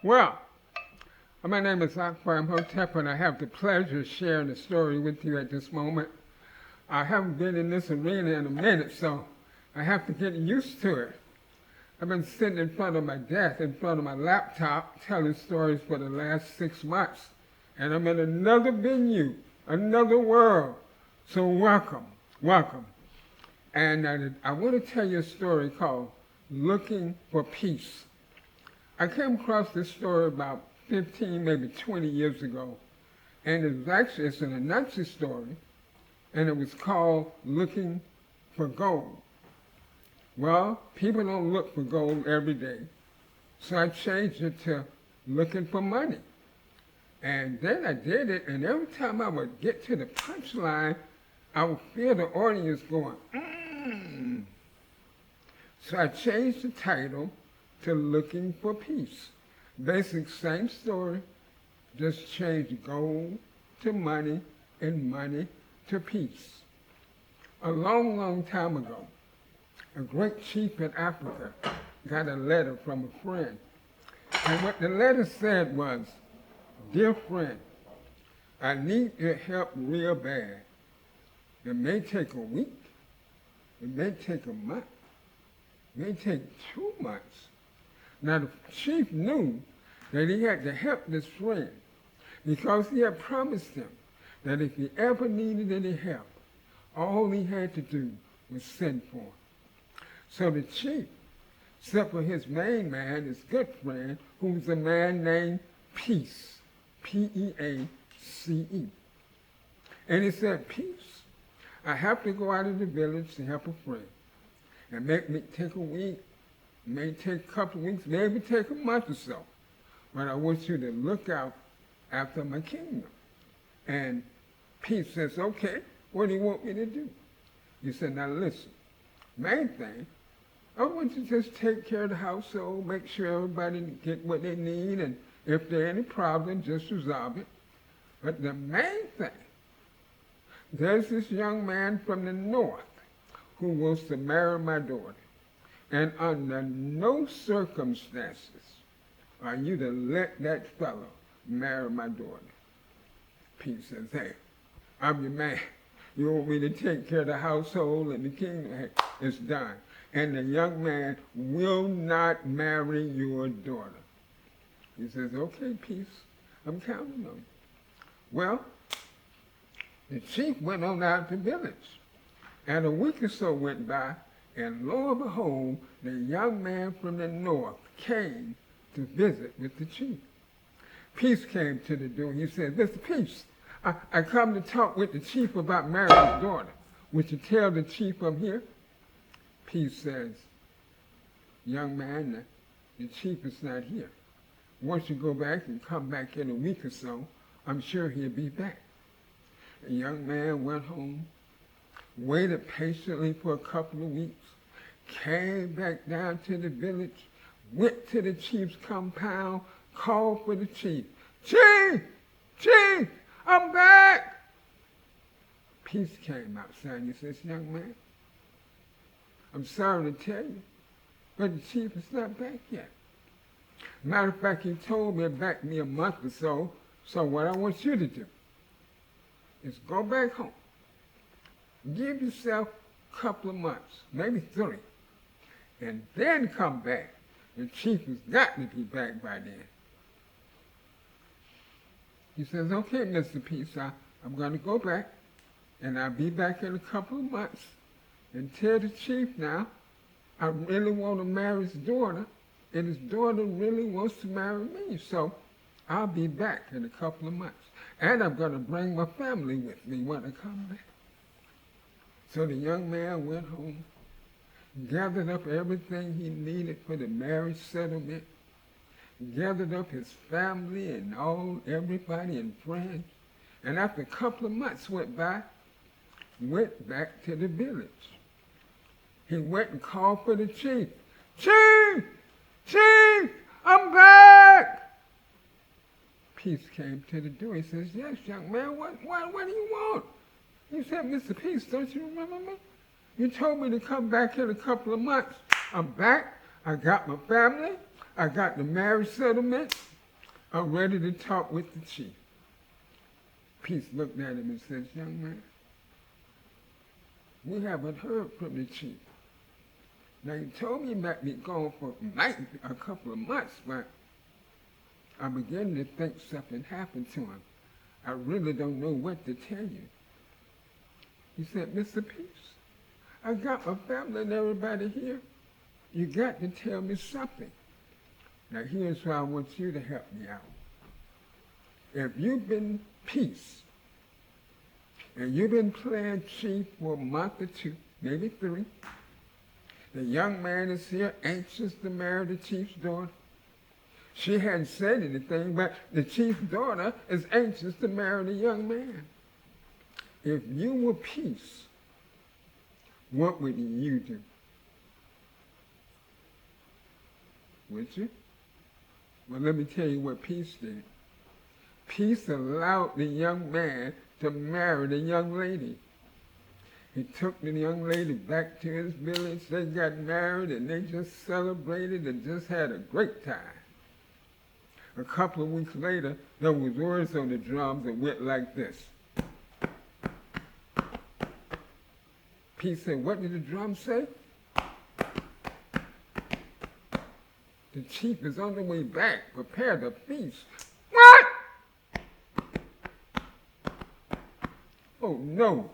Well, my name is Akbar Imhotep, and I have the pleasure of sharing the story with you at this moment. I haven't been in this arena in a minute, so I have to get used to it. I've been sitting in front of my desk, in front of my laptop, telling stories for the last 6 months, and I'm in another venue, another world. So welcome, welcome. And I want to tell you a story called Looking for Peace. I came across this story about 15, maybe 20 years ago, and it's an Anansi story, and it was called Looking for Gold. Well, people don't look for gold every day, so I changed it to Looking for Money. And then I did it, and every time I would get to the punchline, I would feel the audience going, mmm. So I changed the title to Looking for Peace. Basic same story, just changed gold to money and money to peace. A long, long time ago, a great chief in Africa got a letter from a friend. And what the letter said was, "Dear friend, I need your help real bad. It may take a week, it may take a month, it may take 2 months." Now the chief knew that he had to help this friend because he had promised him that if he ever needed any help, all he had to do was send for him. So the chief sent for his main man, his good friend, who was a man named Peace, P-E-A-C-E. And he said, "Peace, I have to go out of the village to help a friend. It may take a week, it may take a couple of weeks, maybe take a month or so. But I want you to look out after my kingdom." And Peace says, "Okay, what do you want me to do?" He said, "Now listen, main thing, I want you to just take care of the household, make sure everybody get what they need, and if there are any problems, just resolve it. But the main thing, there's this young man from the north who wants to marry my daughter. And under no circumstances are you to let that fellow marry my daughter." Peace says, "Hey, I'm your man. You want me to take care of the household and the kingdom? Hey, it's done. And the young man will not marry your daughter." He says, "Okay, Peace, I'm counting on you." Well, the chief went on out to the village, and a week or so went by, and lo and behold, the young man from the north came to visit with the chief. Peace came to the door. He said, "Mr. Peace, I come to talk with the chief about marrying his daughter. Would you tell the chief I'm here?" Peace says, "Young man, the chief is not here. Once you go back and come back in a week or so, I'm sure he'll be back." The young man went home, waited patiently for a couple of weeks, came back down to the village, went to the chief's compound, called for the chief. "Chief! Chief! I'm back!" Peace came outside and he says, "Young man, I'm sorry to tell you, but the chief is not back yet. Matter of fact, he told me back me a month or so, so what I want you to do is go back home. Give yourself a couple of months, maybe 3, and then come back. The chief has got to be back by then." He says, "Okay, Mr. Peace, I'm going to go back, and I'll be back in a couple of months. And tell the chief now, I really want to marry his daughter, and his daughter really wants to marry me, so I'll be back in a couple of months. And I'm going to bring my family with me when I come back." So the young man went home, gathered up everything he needed for the marriage settlement, gathered up his family and everybody and friends, and after a couple of months went by, went back to the village. He went and called for the chief. "Chief! Chief! I'm back!" Peace came to the door. He says, "Yes, young man, what do you want?" He said, "Mr. Peace, don't you remember me? You told me to come back in a couple of months. I'm back. I got my family. I got the marriage settlement. are ready to talk with the chief. Peace looked at him and says, young man, we haven't heard from the chief. Now, he told me he might be gone for a couple of months, but I'm beginning to think something happened to him. I really don't know what to tell you. He said, Mr. Peace, I got my family and everybody here. You got to tell me something. Now, here's why I want you to help me out. If you've been peace, and you've been playing chief for a month or two, maybe 3, the young man is here anxious to marry the chief's daughter. She hadn't said anything, but the chief's daughter is anxious to marry the young man. If you were peace, what would you do? Would you? Well, let me tell you what peace did. Peace allowed the young man to marry the young lady. He took the young lady back to his village. They got married and they just celebrated and just had a great time. A couple of weeks later, there was words on the drums that went like this. Peace said, what did the drum say? The chief is on the way back. Prepare the feast. What? Oh, no.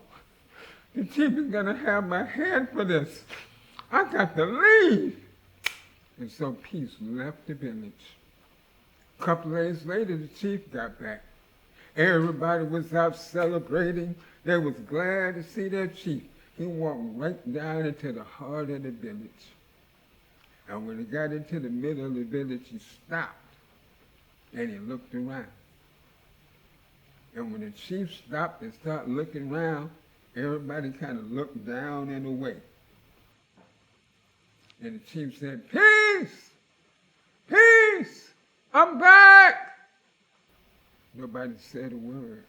The chief is going to have my head for this. I got to leave. And so Peace left the village. A couple of days later, the chief got back. Everybody was out celebrating. They was glad to see their chief. He walked right down into the heart of the village. And when he got into the middle of the village, he stopped and he looked around. And when the chief stopped and started looking around, everybody kind of looked down and away. And the chief said, Peace! Peace! I'm back! Nobody said a word.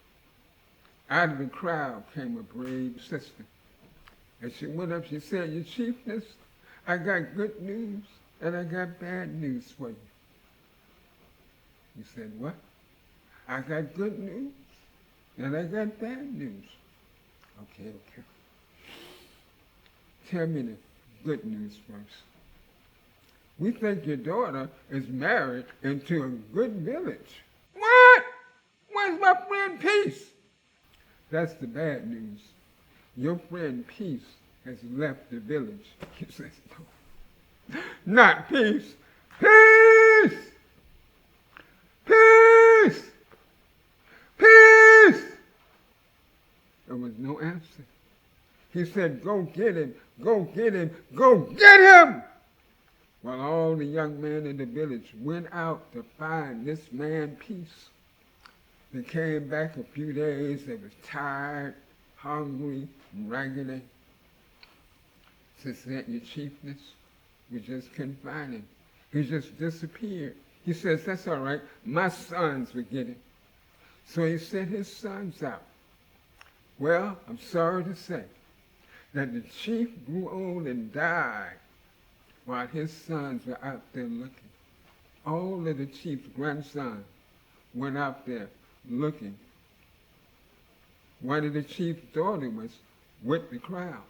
Out of the crowd came a brave sister. And she went up, she said, Your chiefness, I got good news and I got bad news for you. He said, what? I got good news and I got bad news. Okay. Tell me the good news first. We think your daughter is married into a good village. What? Where's my friend Peace? That's the bad news. Your friend Peace has left the village. He says, no, not Peace. Peace! Peace! Peace! There was no answer. He said, go get him, go get him, go get him! Well, all the young men in the village went out to find this man Peace. They came back a few days, they was tired, hungry, raggedy. Since that your chiefness, we just couldn't find him. He just disappeared. He says, that's all right, my sons will get him. So he sent his sons out. Well, I'm sorry to say that the chief grew old and died while his sons were out there looking. All of the chief's grandsons went out there looking. One of the chief's daughters was with the crowd,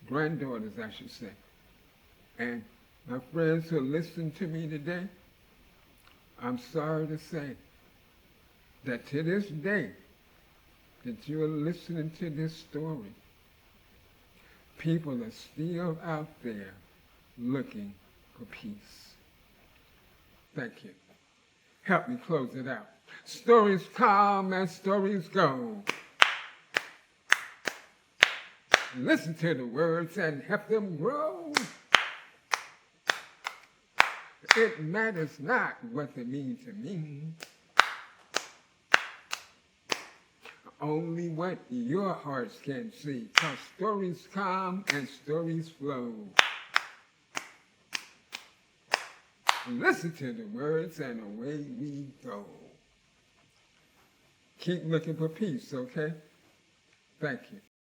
granddaughters, I should say. And my friends who listen to me today, I'm sorry to say that to this day, that you're listening to this story, people are still out there looking for peace. Thank you. Help me close it out. Stories come and stories go. Listen to the words and help them grow. It matters not what they mean to me, only what your hearts can see. 'Cause stories come and stories flow. Listen to the words and away we go. Keep looking for peace, okay? Thank you.